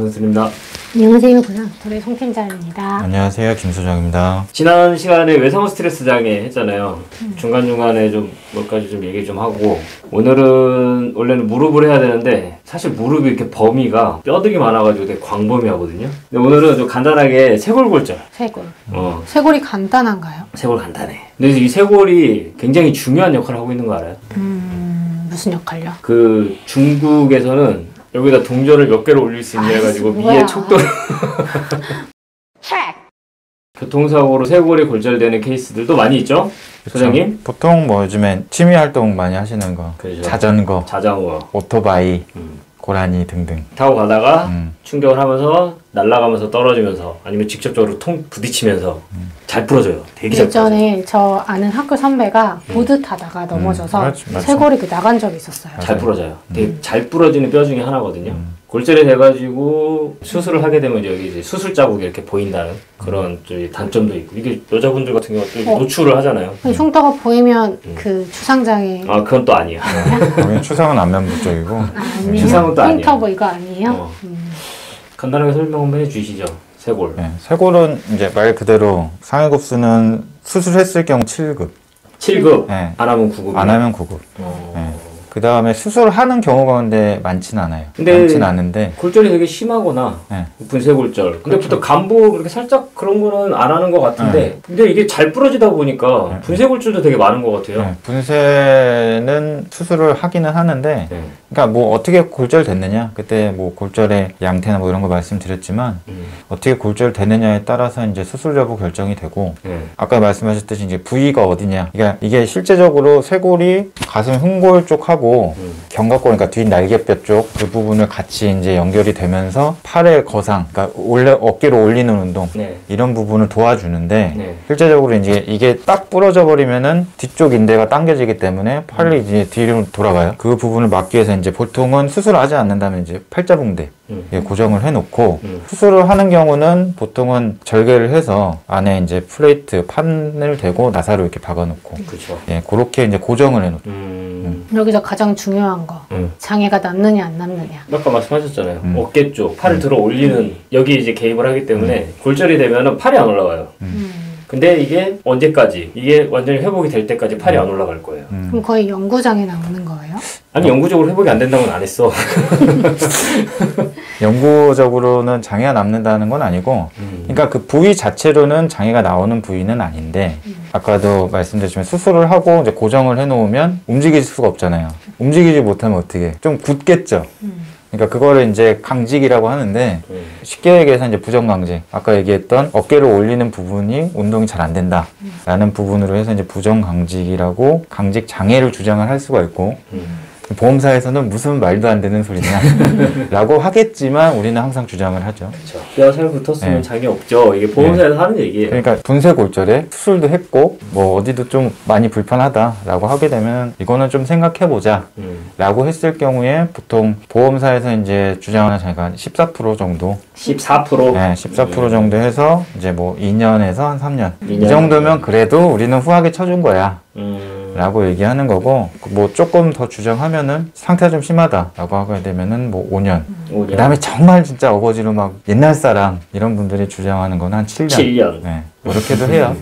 정선수입니다. 안녕하세요. 부산호스톨의 송팀장입니다. 안녕하세요. 김소정입니다. 지난 시간에 외상후 스트레스 장애 했잖아요. 중간중간에 좀 몇 가지 좀 얘기 좀 하고, 오늘은 원래는 무릎을 해야 되는데 사실 무릎이 이렇게 범위가 뼈들이 많아가지고 되게 광범위하거든요. 근데 오늘은 좀 간단하게 쇄골골절. 쇄골. 쇄골이 간단한가요? 쇄골 간단해. 근데 이 쇄골이 굉장히 중요한 역할을 하고 있는 거 알아요? 무슨 역할요? 그 중국에서는 여기다 동전을 몇 개를 올릴 수 있냐 해가지고 위에 척도를 교통사고로 쇄골이 골절되는 케이스들도 많이 있죠? 소장님? 보통 뭐 요즘엔 취미 활동 많이 하시는 거, 그렇죠. 자전거, 오토바이, 고라니 등등 타고 가다가 충격을 하면서 날아가면서 떨어지면서 아니면 직접적으로 부딪히면서 잘 부러져요. 되게 잘 부러져요. 예전에 저 아는 학교 선배가 보드 타다가 넘어져서 쇄골이 나간 적이 있었어요. 잘 부러져요. 되게 잘 부러지는 뼈 중에 하나거든요. 골절이 돼가지고 수술을 하게 되면 여기 이제 수술 자국이 이렇게 보인다는 그런 단점도 있고, 이게 여자분들 같은 경우는 노출을 하잖아요. 흉터가 보이면 그 추상장애. 아, 그건 또 아니야. 거기 추상은 안면부 쪽이고. 추상은 또 아니야. 흉터 뭐 이거 아니에요? 간단하게 설명 한번 해주시죠. 쇄골. 네, 쇄골은 이제 말 그대로 상해급수는 수술했을 경우 7급. 7급? 네. 안 하면 9급? 안 하면 9급. 네. 그 다음에 수술하는 경우가 근데 많진 않아요. 많진 않은데 골절이 되게 심하거나 분쇄골절. 근데 보통 간부 그렇게 살짝 그런 거는 안 하는 것 같은데 근데 이게 잘 부러지다 보니까 분쇄골절도 되게 많은 것 같아요. 분쇄는 수술을 하기는 하는데 그러니까 뭐 어떻게 골절 됐느냐, 그때 뭐 골절의 양태나 뭐 이런 거 말씀드렸지만 어떻게 골절 되느냐에 따라서 이제 수술 여부 결정이 되고 아까 말씀하셨듯이 이제 부위가 어디냐, 그러니까 이게 실제적으로 쇄골이 가슴 흉골 쪽하고 견갑골, 그러니까 뒷 날개뼈 쪽 그 부분을 같이 이제 연결이 되면서 팔의 거상, 그러니까 어깨로 올리는 운동 이런 부분을 도와주는데 실제적으로 이제 이게 딱 부러져 버리면은 뒤쪽 인대가 당겨지기 때문에 팔이 이제 뒤로 돌아가요. 그 부분을 막기 위해서 이제 보통은 수술을 하지 않는다면 이제 팔자붕대 고정을 해놓고 수술을 하는 경우는 보통은 절개를 해서 안에 이제 플레이트 판을 대고 나사로 이렇게 박아놓고 그렇게 이제 고정을 해놓고. 여기서 가장 중요한 거 장애가 남느냐 안 남느냐. 아까 말씀하셨잖아요. 어깨 쪽 팔을 들어 올리는 여기 이제 개입을 하기 때문에 골절이 되면은 팔이 안 올라가요. 근데 이게 언제까지, 이게 완전히 회복이 될 때까지 팔이 안 올라갈 거예요. 그럼 거의 영구장애 나오는 거예요? 아니, 영구적으로 회복이 안 된다고는 안 했어. 영구적으로는 장애가 남는다는 건 아니고, 그러니까 그 부위 자체로는 장애가 나오는 부위는 아닌데, 아까도 말씀드렸지만 수술을 하고 이제 고정을 해놓으면 움직일 수가 없잖아요. 움직이지 못하면 어떻게? 좀 굳겠죠. 그러니까 그거를 이제 강직이라고 하는데 쉽게 얘기해서 이제 부정강직, 아까 얘기했던 어깨를 올리는 부분이 운동이 잘 안 된다 라는 부분으로 해서 이제 부정강직이라고 강직 장애를 주장을 할 수가 있고, 보험사에서는 무슨 말도 안 되는 소리냐 라고 하겠지만 우리는 항상 주장을 하죠. 그렇죠. 뼈 살 붙었으면 장애 없죠. 이게 보험사에서 하는 얘기예요. 그러니까 분쇄골절에 수술도 했고 뭐 어디도 좀 많이 불편하다 라고 하게 되면 이거는 좀 생각해보자 라고 했을 경우에 보통 보험사에서 이제 주장하는 장애가 14% 정도. 14%? 네, 14% 정도 해서 이제 뭐 2년에서 한 3년. 이 정도면 그래도 우리는 후하게 쳐준 거야 라고 얘기하는 거고, 뭐 조금 더 주장하면은 상태가 좀 심하다 라고 하게 되면은 뭐 5년. 그 다음에 정말 진짜 어거지로 막 옛날 사람 이런 분들이 주장하는 건 한 7년. 네, 그렇게도 해요.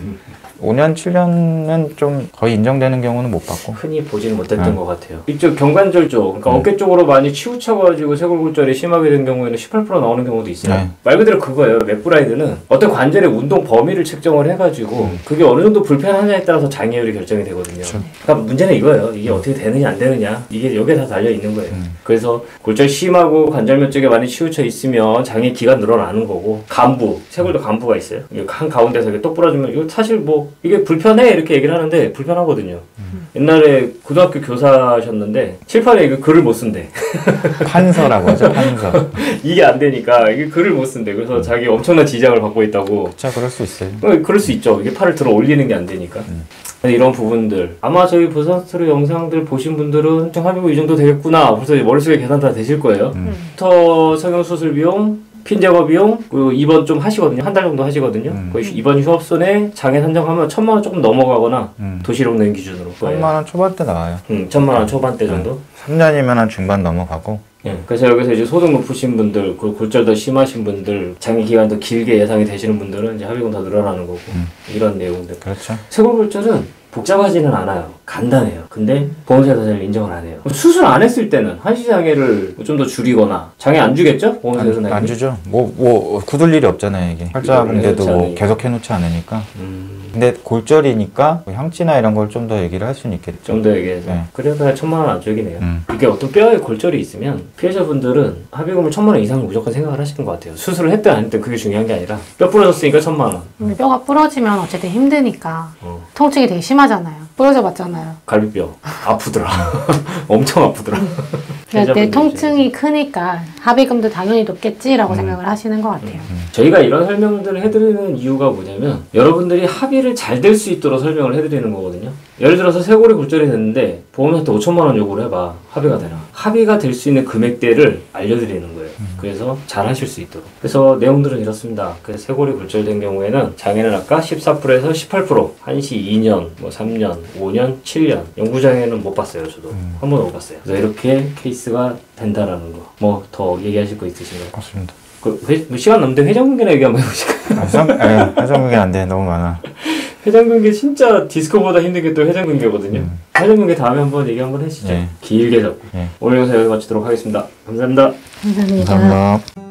5년, 7년은 좀 거의 인정되는 경우는 못 봤고 흔히 보지는 못했던 것 같아요. 이쪽 경관절 쪽, 그러니까 어깨 쪽으로 많이 치우쳐가지고 쇄골골절이 심하게 된 경우에는 18% 나오는 경우도 있어요. 말 그대로 그거예요. 맥브라이드는 어떤 관절의 운동 범위를 측정을 해가지고 그게 어느 정도 불편하냐에 따라서 장애율이 결정이 되거든요. 그러니까 문제는 이거예요. 이게 어떻게 되느냐 안 되느냐, 이게 여기에 다 달려 있는 거예요. 그래서 골절 심하고 관절면 쪽에 많이 치우쳐 있으면 장애 기간 늘어나는 거고, 간부, 쇄골도 간부가 있어요. 한 가운데서 이렇게 똑 부러지면 이거 사실 뭐 이게 불편해 이렇게 얘기를 하는데 불편하거든요. 옛날에 고등학교 교사셨는데 칠판에 이거 글을 못 쓴대. 판서라고 하죠. 판서. 이게 안 되니까 이게 글을 못 쓴대. 그래서 자기 엄청난 지장을 받고 있다고. 자, 그럴 수 있어요. 그럴 수 있죠. 이게 팔을 들어 올리는 게 안 되니까. 이런 부분들 아마 저희 부산스토리 영상들 보신 분들은 좀 합의고 이 정도 되겠구나 벌써 머릿속에 계산 다 되실 거예요. 터 성형수술 비용, 핀 제거 비용, 그 입원 좀 하시거든요. 한 달 정도 하시거든요. 그 입원 휴업손에 장애 산정하면 1,000만 원 조금 넘어가거나 도시록 낸 기준으로. 1,000만 원 초반대 나와요. 1,000만 원 초반대 정도? 3년이면 한 중반 넘어가고. 그래서 여기서 이제 소득 높으신 분들, 그리고 골절 더 심하신 분들, 장기 기간 더 길게 예상이 되시는 분들은 이제 합의금 더 늘어나는 거고 이런 내용들. 그렇죠. 쇄골골절은 복잡하지는 않아요. 간단해요. 근데 보험사에서 잘 인정을 안 해요. 수술 안 했을 때는 한시장애를 좀 더 줄이거나 장애 안 주겠죠? 보험사에서는 안 주죠. 뭐 굳을 일이 없잖아요 이게. 팔자붕대도 뭐 계속 해놓지 않으니까. 근데 골절이니까 뭐 형치나 이런 걸 좀 더 얘기를 할 수는 있겠죠. 좀 더 얘기해서. 네. 그래서 1,000만 원 안쪽이네요. 이게 어떤 뼈에 골절이 있으면 피해자분들은 합의금을 1,000만 원 이상 무조건 생각을 하시는 것 같아요. 수술을 했든 안 했든 그게 중요한 게 아니라 뼈 부러졌으니까 1,000만 원. 근데 뼈가 부러지면 어쨌든 힘드니까 통증이 되게 심하잖아요. 부러져 봤잖아요. 갈비뼈 아프더라. 엄청 아프더라. 그러니까 내 통증이 크니까 합의금도 당연히 높겠지라고 생각을 하시는 것 같아요. 저희가 이런 설명들을 해드리는 이유가 뭐냐면 여러분들이 합의를 잘 될 수 있도록 설명을 해드리는 거거든요. 예를 들어서 쇄골이 골절이 됐는데 보험사한테 5,000만 원 요구를 해봐. 합의가 되나? 합의가 될 수 있는 금액대를 알려드리는 거예요. 그래서 잘 하실 수 있도록. 그래서 내용들은 이렇습니다. 그래서 쇄골이 골절된 경우에는 장애는 아까 14%에서 18%, 한시 2년, 뭐 3년, 5년, 7년. 영구장애는 못 봤어요. 저도 한 번도 못 봤어요. 그래서 이렇게 케이스가 된다라는 거. 뭐 더 얘기하실 거 있으신가요? 맞습니다. 시간 남는데 회전근개나 얘기 한번 해보실까요? 회전근개 안 돼. 너무 많아. 회전근개 진짜 디스코보다 힘든 게 또 회전근개거든요. 회전근개 다음에 한번 얘기 한번 해주시죠. 길게 잡고. 오늘 영상 여기서 마치도록 하겠습니다. 감사합니다. 감사합니다. 감사합니다.